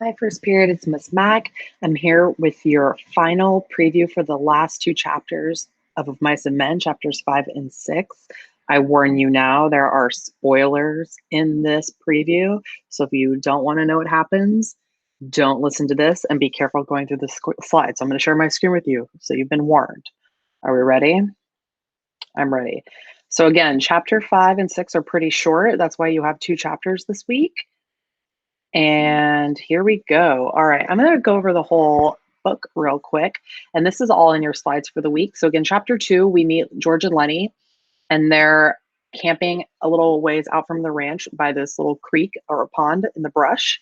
Hi, First Period. It's Miss Mac. I'm here with your final preview for the last two chapters of Mice and Men, chapters 5 and 6. I warn you now, there are spoilers in this preview. So if you don't want to know what happens, don't listen to this and be careful going through the slides. I'm going to share my screen with you so you've been warned. Are we ready? I'm ready. So again, chapter 5 and 6 are pretty short. That's why you have two chapters this week. And here we go. All right, I'm going to go over the whole book real quick. And this is all in your slides for the week. So again, chapter 2, we meet George and Lenny, and they're camping a little ways out from the ranch by this little creek or a pond in the brush.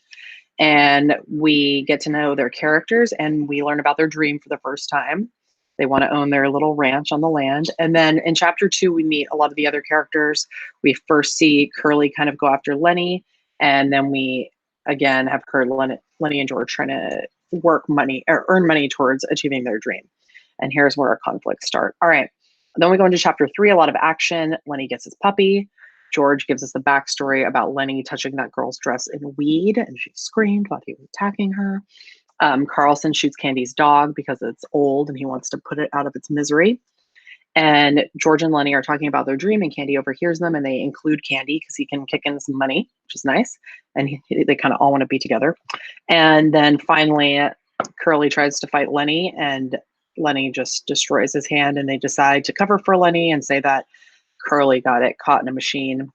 And we get to know their characters and we learn about their dream for the first time. They want to own their little ranch on the land. And then in chapter 2, we meet a lot of the other characters. We first see Curly kind of go after Lenny, and then we again have Lenny and George trying to work money or earn money towards achieving their dream. And here's where our conflicts start. All right. Then we go into chapter 3, a lot of action. Lenny gets his puppy. George gives us the backstory about Lenny touching that girl's dress in weed, and she screamed while he was attacking her. Carlson shoots Candy's dog because it's old and he wants to put it out of its misery. And George and Lenny are talking about their dream, and Candy overhears them, and they include Candy because he can kick in some money, which is nice. And they kind of all want to be together. And then finally, Curly tries to fight Lenny, and Lenny just destroys his hand, and they decide to cover for Lenny and say that Curly got it caught in a machine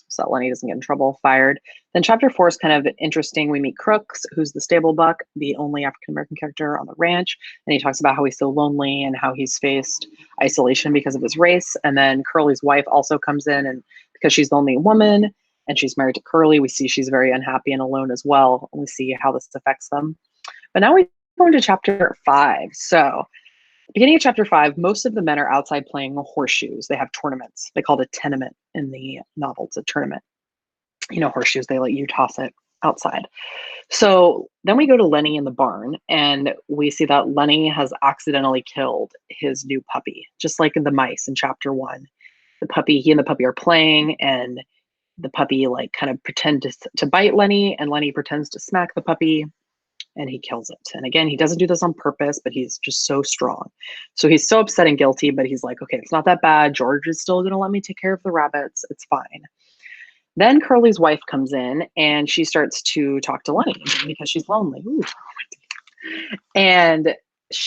so that Lenny doesn't get in trouble, fired. Then chapter 4 is kind of interesting. We meet Crooks, who's the stable buck, the only African-American character on the ranch. And he talks about how he's so lonely and how he's faced isolation because of his race. And then Curly's wife also comes in, and because she's the only woman and she's married to Curly, we see she's very unhappy and alone as well. And we see how this affects them. But now we go into chapter 5. So beginning of chapter 5, most of the men are outside playing horseshoes. They have tournaments. They call it a tenement in the novel. It's a tournament. You know, horseshoes, they let you toss it outside. So then we go to Lenny in the barn, and we see that Lenny has accidentally killed his new puppy, just like in the mice in chapter 1. He and the puppy are playing, and the puppy like kind of pretends to bite Lenny, and Lenny pretends to smack the puppy, and he kills it. And again, he doesn't do this on purpose, but he's just so strong. So he's so upset and guilty, but he's like, okay, it's not that bad. George is still going to let me take care of the rabbits. It's fine. Then Curly's wife comes in and she starts to talk to Lenny because she's lonely. Ooh. And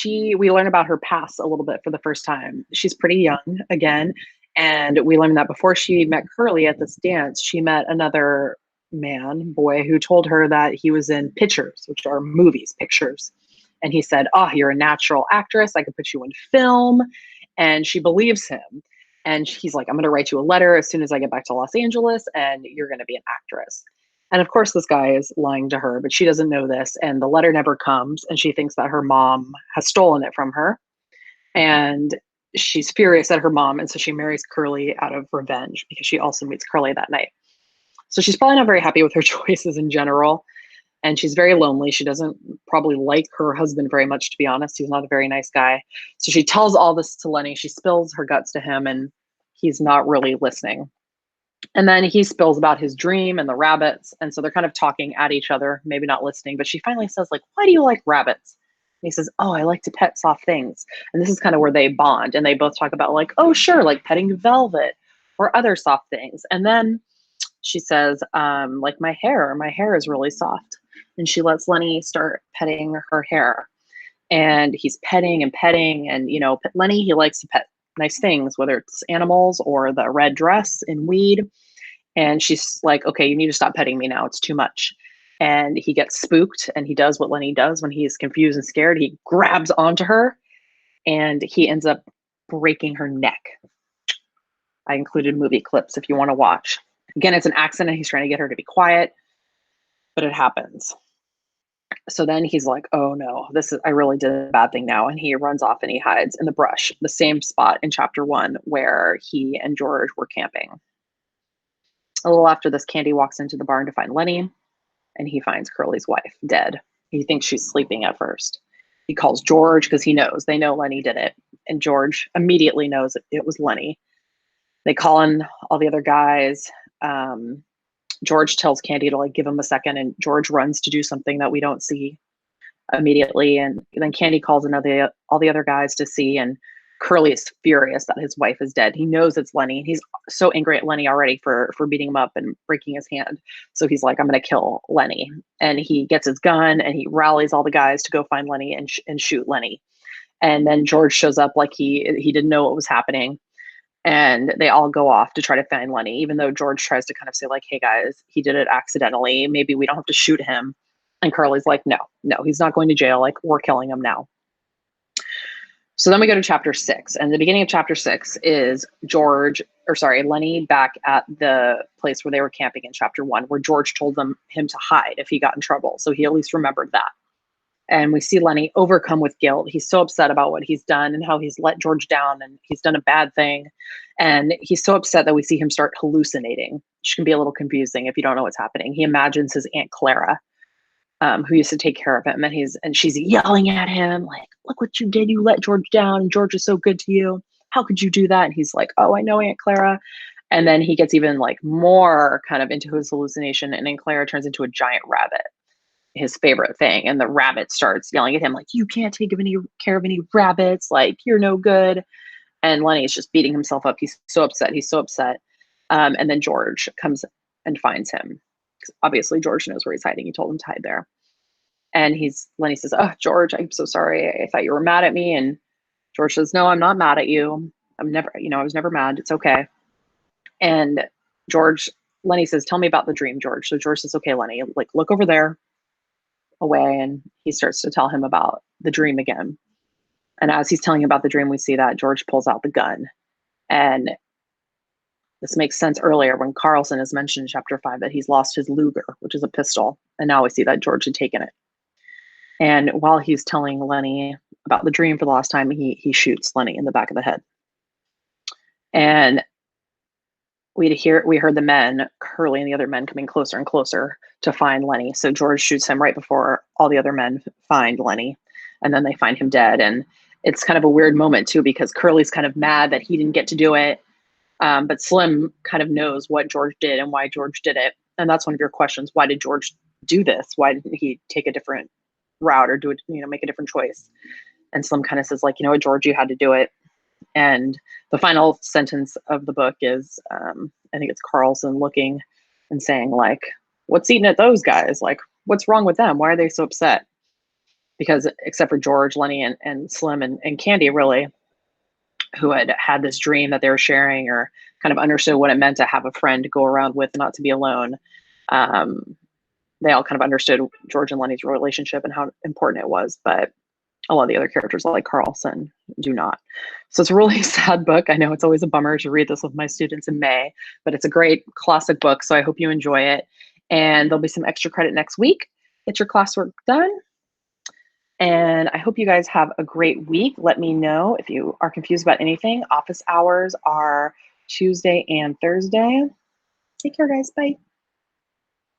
we learn about her past a little bit for the first time. She's pretty young again. And we learned that before she met Curly at this dance, she met another boy, who told her that he was in pictures, which are movies, pictures. And he said, oh, you're a natural actress. I could put you in film. And she believes him. And he's like, I'm going to write you a letter as soon as I get back to Los Angeles, and you're going to be an actress. And of course, this guy is lying to her, but she doesn't know this. And the letter never comes. And she thinks that her mom has stolen it from her. And she's furious at her mom. And so she marries Curly out of revenge because she also meets Curly that night. So she's probably not very happy with her choices in general. And she's very lonely. She doesn't probably like her husband very much, to be honest. He's not a very nice guy. So she tells all this to Lenny. She spills her guts to him, and he's not really listening. And then he spills about his dream and the rabbits. And so they're kind of talking at each other, maybe not listening. But she finally says, like, why do you like rabbits? And he says, oh, I like to pet soft things. And this is kind of where they bond. And they both talk about, like, oh, sure, like petting velvet or other soft things. And then she says, like my hair is really soft. And she lets Lenny start petting her hair. And he's petting. And, you know, Lenny, he likes to pet nice things, whether it's animals or the red dress in weed. And she's like, okay, you need to stop petting me now. It's too much. And he gets spooked, and he does what Lenny does when he's confused and scared. He grabs onto her, and he ends up breaking her neck. I included movie clips if you want to watch. Again, it's an accident. He's trying to get her to be quiet, but it happens. So then he's like, oh no, I really did a bad thing now. And he runs off and he hides in the brush, the same spot in chapter 1 where he and George were camping. A little after this, Candy walks into the barn to find Lenny, and he finds Curly's wife dead. He thinks she's sleeping at first. He calls George because they know Lenny did it. And George immediately knows it was Lenny. They call in all the other guys. George tells Candy to like give him a second, and George runs to do something that we don't see immediately. And then Candy calls another all the other guys to see, and Curly is furious that his wife is dead. He knows it's Lenny. He's so angry at Lenny already for beating him up and breaking his hand. So he's like, I'm going to kill Lenny. And he gets his gun and he rallies all the guys to go find Lenny and shoot Lenny. And then George shows up like he didn't know what was happening. And they all go off to try to find Lenny, even though George tries to kind of say like, hey guys, he did it accidentally. Maybe we don't have to shoot him. And Curly's like, no, he's not going to jail. Like, we're killing him now. So then we go to chapter 6. And the beginning of chapter 6 is Lenny back at the place where they were camping in chapter 1, where George told him to hide if he got in trouble. So he at least remembered that. And we see Lenny overcome with guilt. He's so upset about what he's done and how he's let George down and he's done a bad thing. And he's so upset that we see him start hallucinating, which can be a little confusing if you don't know what's happening. He imagines his Aunt Clara, who used to take care of him, and she's yelling at him like, look what you did, you let George down, and George is so good to you, how could you do that? And he's like, oh, I know Aunt Clara. And then he gets even like more kind of into his hallucination, and Aunt Clara turns into a giant rabbit, his favorite thing, and the rabbit starts yelling at him like, you can't take care of any rabbits, like you're no good. And Lenny is just beating himself up. He's so upset. And then George comes and finds him. Obviously George knows where he's hiding. He told him to hide there. And Lenny says, oh, George, I'm so sorry. I thought you were mad at me. And George says, no, I'm not mad at you. I was never mad. It's okay. And Lenny says, tell me about the dream, George. So George says, okay, Lenny, like look over there away. And he starts to tell him about the dream again. And as he's telling about the dream, we see that George pulls out the gun. And this makes sense earlier when Carlson is mentioned in chapter 5 that he's lost his Luger, which is a pistol. And now we see that George had taken it. And while he's telling Lenny about the dream for the last time, he shoots Lenny in the back of the head. And we heard the men, Curly and the other men, coming closer and closer to find Lenny. So George shoots him right before all the other men find Lenny. And then they find him dead. And it's kind of a weird moment too, because Curly's kind of mad that he didn't get to do it. But Slim kind of knows what George did and why George did it. And that's one of your questions. Why did George do this? Why didn't he take a different route or make a different choice? And Slim kind of says like, you know what, George, you had to do it. And the final sentence of the book is, I think it's Carlson looking and saying like, what's eating at those guys? Like, what's wrong with them? Why are they so upset? Because except for George, Lenny, and Slim and Candy, really, who had this dream that they were sharing or kind of understood what it meant to have a friend to go around with, not to be alone. They all kind of understood George and Lenny's relationship and how important it was, but a lot of the other characters like Carlson do not. So it's a really sad book. I know it's always a bummer to read this with my students in May, but it's a great classic book. So I hope you enjoy it. And there'll be some extra credit next week. Get your classwork done. And I hope you guys have a great week. Let me know if you are confused about anything. Office hours are Tuesday and Thursday. Take care, guys. Bye.